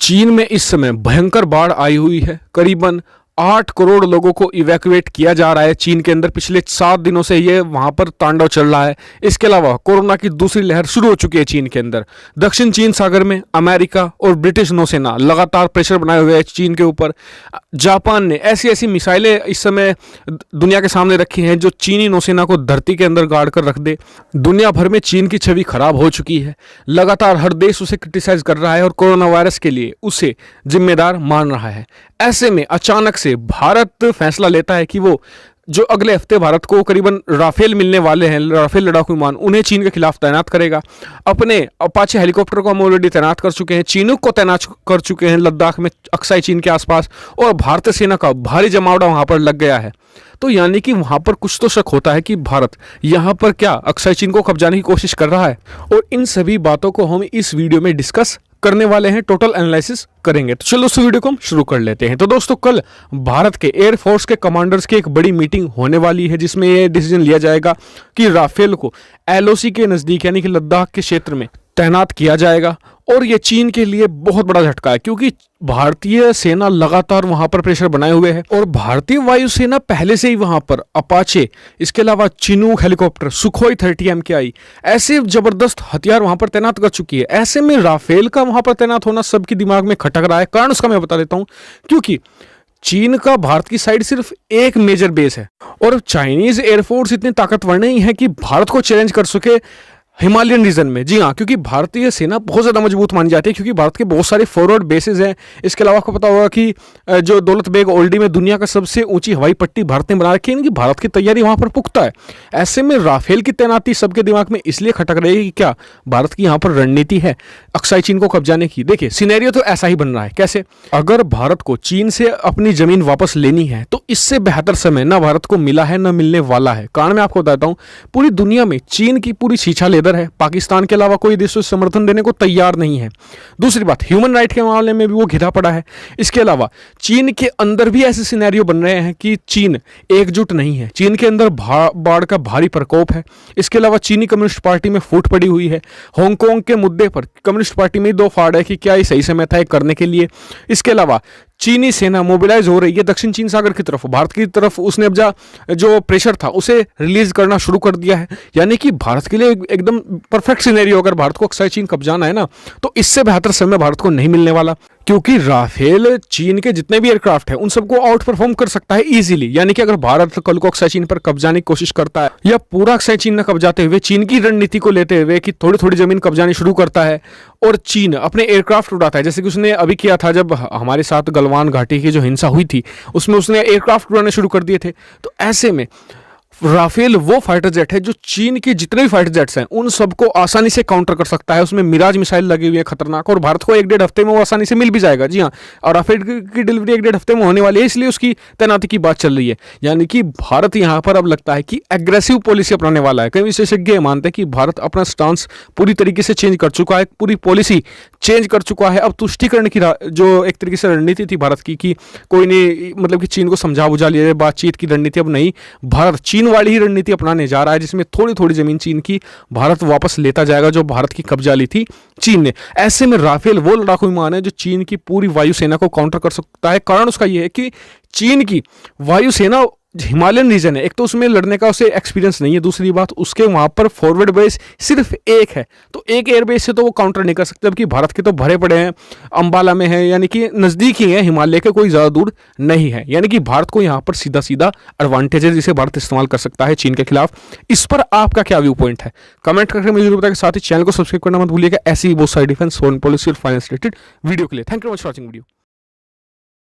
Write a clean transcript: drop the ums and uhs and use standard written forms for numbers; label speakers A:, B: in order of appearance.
A: चीन में इस समय भयंकर बाढ़ आई हुई है। करीबन 8 करोड़ लोगों को इवैक्यूएट किया जा रहा है चीन के अंदर। पिछले 7 दिनों से ये वहां पर तांडव चल रहा है। इसके अलावा कोरोना की दूसरी लहर शुरू हो चुकी है चीन के अंदर। दक्षिण चीन सागर में अमेरिका और ब्रिटिश नौसेना लगातार प्रेशर बनाए हुए है चीन के ऊपर। जापान ने ऐसी ऐसी मिसाइलें इस समय दुनिया के सामने रखी हैं जो चीनी नौसेना को धरती के अंदर गाड़ कर रख दे। दुनिया भर में चीन की छवि खराब हो चुकी है। लगातार हर देश उसे क्रिटिसाइज कर रहा है और कोरोना वायरस के लिए उसे जिम्मेदार मान रहा है। ऐसे में अचानक से भारत फैसला लेता है कि वो जो अगले हफ्ते भारत को करीबन राफेल मिलने वाले हैं, राफेल लड़ाकू विमान, उन्हें चीन के खिलाफ तैनात करेगा। अपने अपाचे हेलीकॉप्टर को हम ऑलरेडी तैनात कर चुके हैं। चीनूक को तैनात कर चुके हैं लद्दाख में, अक्साई चीन के आसपास, और भारतीय सेना का भारी जमावड़ा वहां पर लग गया है। तो यानी कि वहां पर कुछ तो शक होता है कि भारत यहां पर क्या अक्साई चीन को कब्जाने की कोशिश कर रहा है। और इन सभी बातों को हम इस वीडियो में डिस्कस करने वाले हैं, टोटल एनालिसिस करेंगे। तो चलो उस वीडियो को हम शुरू कर लेते हैं। तो दोस्तों, कल भारत के एयरफोर्स के कमांडर्स की एक बड़ी मीटिंग होने वाली है जिसमें यह डिसीजन लिया जाएगा कि राफेल को एलओसी के नजदीक यानी कि लद्दाख के क्षेत्र में तैनात किया जाएगा। और ये चीन के लिए बहुत बड़ा झटका है क्योंकि भारतीय सेना लगातार वहां पर प्रेशर बनाए हुए है और भारतीय वायुसेना पहले से ही वहां पर अपाचे, इसके अलावा चिनूक हेलीकॉप्टर, सुखोई 30 MKI ऐसे जबरदस्त हथियार वहां पर तैनात कर चुकी है। ऐसे में राफेल का वहां पर तैनात होना सबके दिमाग में खटक रहा है। कारण उसका मैं बता देता हूं, क्योंकि चीन का भारत की साइड सिर्फ एक मेजर बेस है और चाइनीज एयरफोर्स इतने ताकतवर नहीं है कि भारत को चैलेंज कर सके हिमालयन रीजन में। जी हाँ, क्योंकि भारतीय सेना बहुत ज़्यादा मजबूत मानी जाती है क्योंकि भारत के बहुत सारे फॉरवर्ड बेसेस हैं। इसके अलावा आपको पता होगा कि जो दौलत बेग ओल्डी में दुनिया का सबसे ऊंची हवाई पट्टी भारत ने बना रखी है, कि भारत की तैयारी वहां पर पुख्ता है। ऐसे में राफेल की तैनाती सबके दिमाग में इसलिए खटक रही है कि क्या भारत की यहाँ पर रणनीति है अक्साई चीन को कब्जाने की। देखिए, सिनेरियो तो ऐसा ही बन रहा है। कैसे? अगर भारत को चीन से अपनी जमीन वापस लेनी है तो इससे बेहतर समय ना भारत को मिला है ना मिलने वाला है। कारण मैं आपको बताता हूँ, पूरी दुनिया में चीन की पूरी छीछा है। पाकिस्तान के अलावा कोई देश समर्थन देने को तैयार नहीं है। दूसरी बात, ह्यूमन राइट के मामले में भी वो घिरा पड़ा है। इसके अलावा चीन के अंदर भी ऐसे सिनेरियो बन रहे हैं कि चीन एकजुट नहीं है। चीन के अंदर बाढ़ का भारी प्रकोप है। इसके अलावा चीनी कम्युनिस्ट पार्टी में फूट पड़ी हुई है। हांगकांग के मुद्दे पर कम्युनिस्ट पार्टी में दो फाड़ है कि क्या ये सही समय था करने के लिए। इसके अलावा चीनी सेना मोबिलाइज हो रही है दक्षिण चीन सागर की तरफ, भारत की तरफ उसने अब जो प्रेशर था उसे रिलीज करना शुरू कर दिया है। यानी कि भारत के लिए एकदम परफेक्ट सिनेरियो, अगर भारत को अक्साई चीन कब्जाना है ना, तो इससे बेहतर समय भारत को नहीं मिलने वाला, क्योंकि राफेल चीन के जितने भी एयरक्राफ्ट है उन सबको आउट परफॉर्म कर सकता है इजीली। यानी कि अगर भारत कल को अक्साई चीन पर कब्जाने की कोशिश करता है या पूरा अक्साई चीन न कब्जाते हुए चीन की रणनीति को लेते हुए कि थोड़ी थोड़ी जमीन कब्जानी शुरू करता है और चीन अपने एयरक्राफ्ट उड़ाता है, जैसे कि उसने अभी किया था जब हमारे साथ गलवान घाटी की जो हिंसा हुई थी उसमें उसने एयरक्राफ्ट उड़ाने शुरू कर दिए थे। तो ऐसे में राफेल वो फाइटर जेट है जो चीन के जितने भी फाइटर जेट्स हैं उन सबको आसानी से काउंटर कर सकता है। उसमें मिराज मिसाइल लगी हुई है खतरनाक, और भारत को 1-1.5 हफ्ते में वो आसानी से मिल भी जाएगा। जी हाँ, और राफेल की डिलीवरी 1-1.5 हफ्ते में होने वाली है, इसलिए उसकी तैनाती की बात चल रही है। यानी कि भारत यहाँ पर अब लगता है कि एग्रेसिव पॉलिसी अपनाने वाला है। कई विशेषज्ञ मानते हैं कि भारत अपना स्टांस पूरी तरीके से चेंज कर चुका है, पूरी पॉलिसी चेंज कर चुका है। अब तुष्टिकरण की जो एक तरीके से रणनीति थी भारत की कि कोई नहीं, मतलब कि चीन को समझा बुझा लिया, बातचीत की रणनीति अब नहीं, भारत चीन वाली ही रणनीति अपनाने जा रहा है जिसमें थोड़ी थोड़ी जमीन चीन की भारत वापस लेता जाएगा जो भारत की कब्जा ली थी चीन ने। ऐसे में राफेल वो लड़ाकू विमान है जो चीन की पूरी वायुसेना को काउंटर कर सकता है। कारण उसका यह है कि चीन की वायुसेना हिमालयन रीजन है, एक तो उसमें लड़ने का उसे एक्सपीरियंस नहीं है, दूसरी बात उसके वहां पर फॉरवर्ड बेस सिर्फ एक है, तो एक एयरबेस से तो वो काउंटर नहीं कर सकते। जबकि भारत के तो भरे पड़े हैं, अंबाला में है, यानी कि नजदीक ही है, हिमालय के कोई ज्यादा दूर नहीं है। यानी कि भारत को यहाँ पर सीधा सीधा एडवांटेज है जिसे भारत इस्तेमाल कर सकता है चीन के खिलाफ। इस पर आपका क्या व्यू पॉइंट है कमेंट करके मुझे जरूर बताएं। साथ ही चैनल को सब्सक्राइब करना मत भूलिएगा ऐसी बहुत सारी डिफेंस, फॉरेन पॉलिसी और फाइनेंस रिलेटेड वीडियो के लिए। Thank you much for watching video.